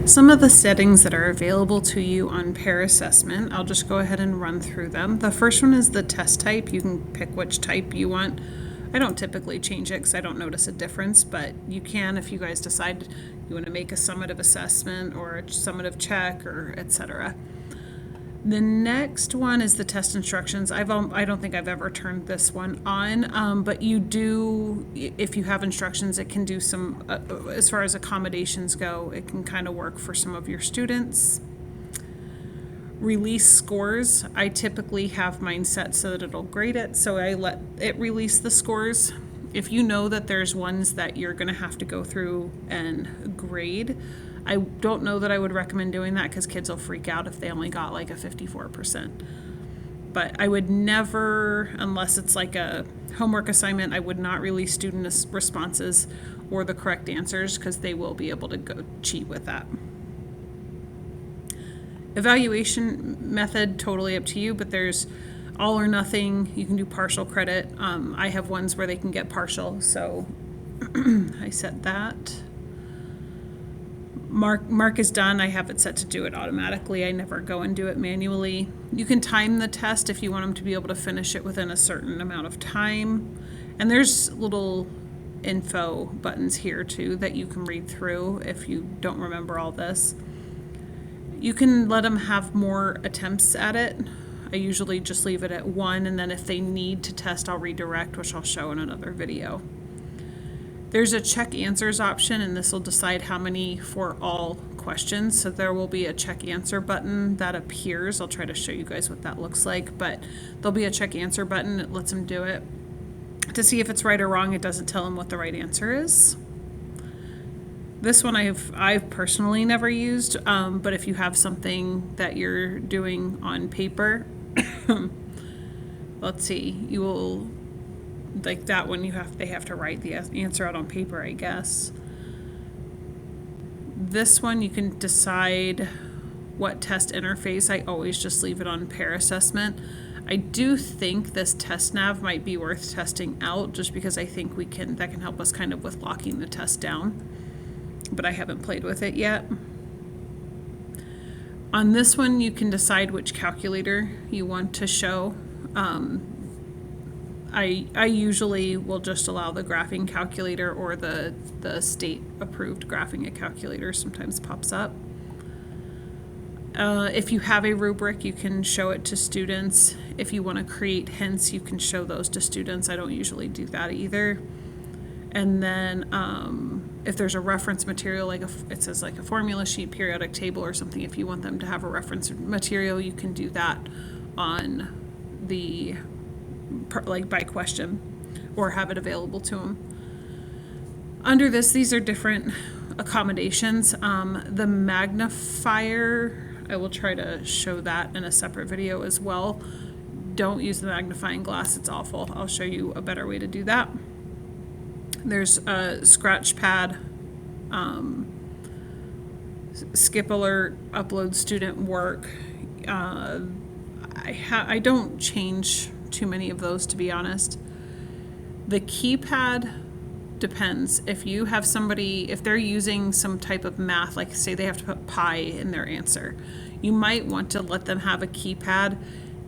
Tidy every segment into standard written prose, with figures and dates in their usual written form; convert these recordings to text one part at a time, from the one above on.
Some of the settings that are available to you on Pear Assessment, I'll just go ahead and run through them. The first one is the test type. You can pick which type you want. I don't typically change it because I don't notice a difference, but you can if you guys decide you want to make a summative assessment or a summative check or etc. The next one is the test instructions. I don't think I've ever turned this one on, but you do, if you have instructions, it can do some, as far as accommodations go, it can kind of work for some of your students. Release scores. I typically have mine set so that it'll grade it, so I let it release the scores. If you know that there's ones that you're going to have to go through and grade, I don't know that I would recommend doing that because kids will freak out if they only got like a 54%. But I would never, unless it's like a homework assignment, I would not release student responses or the correct answers because they will be able to go cheat with that. Evaluation method, totally up to you, but there's all or nothing. You can do partial credit. I have ones where they can get partial, so I set that. Mark is done. I have it set to do it automatically. I never go and do it manually. You can time the test if you want them to be able to finish it within a certain amount of time. And there's little info buttons here too that you can read through if you don't remember all this. You can let them have more attempts at it. I usually just leave it at 1, and then if they need to test, I'll redirect, which I'll show in another video. There's a check answers option, and this will decide how many for all questions. So there will be a check answer button that appears. I'll try to show you guys what that looks like, but there'll be a check answer button. It lets them do it. To see if it's right or wrong, it doesn't tell them what the right answer is. This one I've personally never used, but if you have something that you're doing on paper, let's see, you will, like that one, they have to write the answer out on paper, I guess. This one you can decide what test interface. I always just leave it on Pear Assessment. I do think this test nav might be worth testing out just because I think that can help us kind of with locking the test down, but I haven't played with it yet. On this one, you can decide which calculator you want to show. I usually will just allow the graphing calculator, or the state approved graphing calculator sometimes pops up. If you have a rubric, you can show it to students. If you want to create hints, you can show those to students. I don't usually do that either. And then if there's a reference material, like it says like a formula sheet, periodic table or something, if you want them to have a reference material, you can do that on the, like by question, or have it available to them. Under this, these are different accommodations. The magnifier, I will try to show that in a separate video as well. Don't use the magnifying glass, it's awful. I'll show you a better way to do that. There's a scratch pad, skip alert, upload student work. I don't change too many of those, to be honest. The keypad depends. If you have somebody, if they're using some type of math, like say they have to put pi in their answer, you might want to let them have a keypad.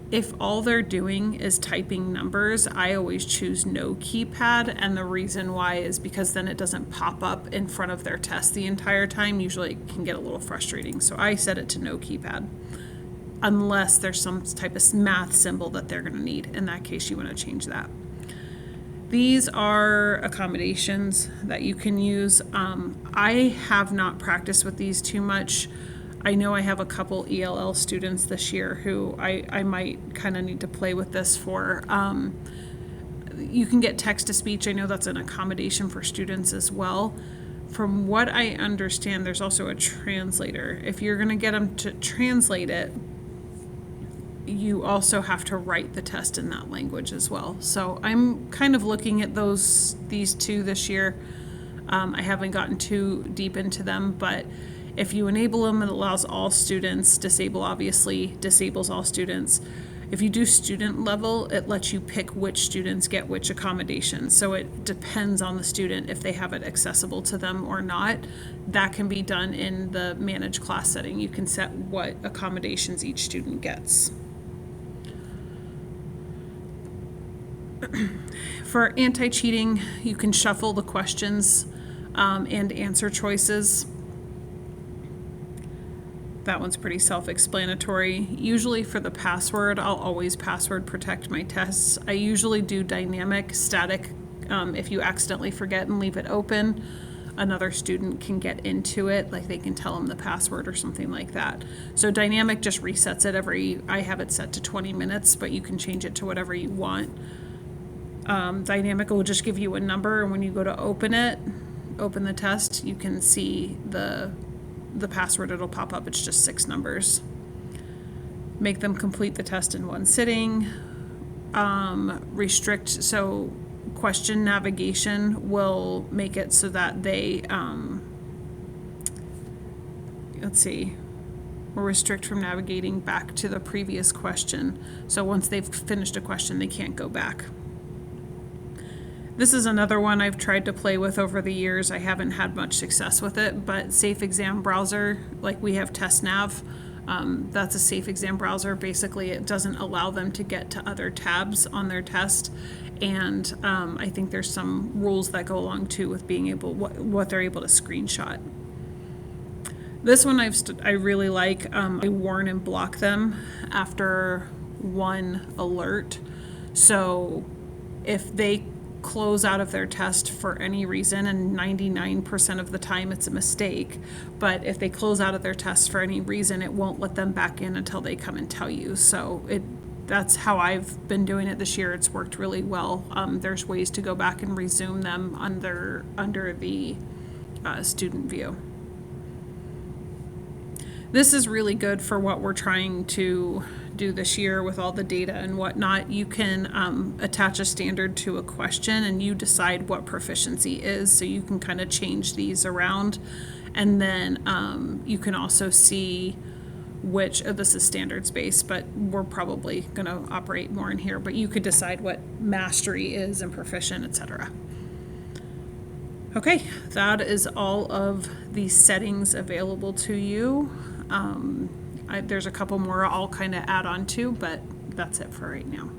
If all they're doing is typing numbers, I always choose no keypad, and the reason why is because then it doesn't pop up in front of their test the entire time. Usually it can get a little frustrating, so I set it to no keypad, unless there's some type of math symbol that they're going to need. In that case, you want to change that. These are accommodations that you can use. I have not practiced with these too much. I know I have a couple ELL students this year who I might kind of need to play with this for. You can get text to speech. I know that's an accommodation for students as well. From what I understand, there's also a translator. If you're going to get them to translate it, you also have to write the test in that language as well. So I'm kind of looking at these two this year. I haven't gotten too deep into them, but if you enable them, it allows all students. Disable obviously disables all students. If you do student level, it lets you pick which students get which accommodations. So it depends on the student if they have it accessible to them or not. That can be done in the managed class setting. You can set what accommodations each student gets. For anti-cheating, you can shuffle the questions and answer choices. That one's pretty self-explanatory. Usually for the password, I'll always password protect my tests. I usually do dynamic, static. If you accidentally forget and leave it open, another student can get into it, like they can tell them the password or something like that. So dynamic just resets it I have it set to 20 minutes, but you can change it to whatever you want. Dynamic will just give you a number, and when you go to open the test, you can see the password. It'll pop up. It's just 6 numbers. Make them complete the test in one sitting. Restrict, so question navigation will make it so that they, will restrict from navigating back to the previous question. So once they've finished a question, they can't go back. This is another one I've tried to play with over the years. I haven't had much success with it, but Safe Exam Browser, like we have TestNav, that's a Safe Exam Browser. Basically, it doesn't allow them to get to other tabs on their test, and I think there's some rules that go along too with being able, what they're able to screenshot. This one I really like. I warn and block them after one alert. So if they close out of their test for any reason, and 99% of the time it's a mistake, but if they close out of their test for any reason, it won't let them back in until they come and tell you. So that's how I've been doing it this year. It's worked really well. There's ways to go back and resume them under the student view. This is really good for what we're trying to do this year with all the data and whatnot. You can attach a standard to a question and you decide what proficiency is, so you can kind of change these around. And then you can also see which, this is standards based, but we're probably going to operate more in here, but you could decide what mastery is and proficient, etc. Okay, that is all of the settings available to you. There's a couple more I'll kind of add on to, but that's it for right now.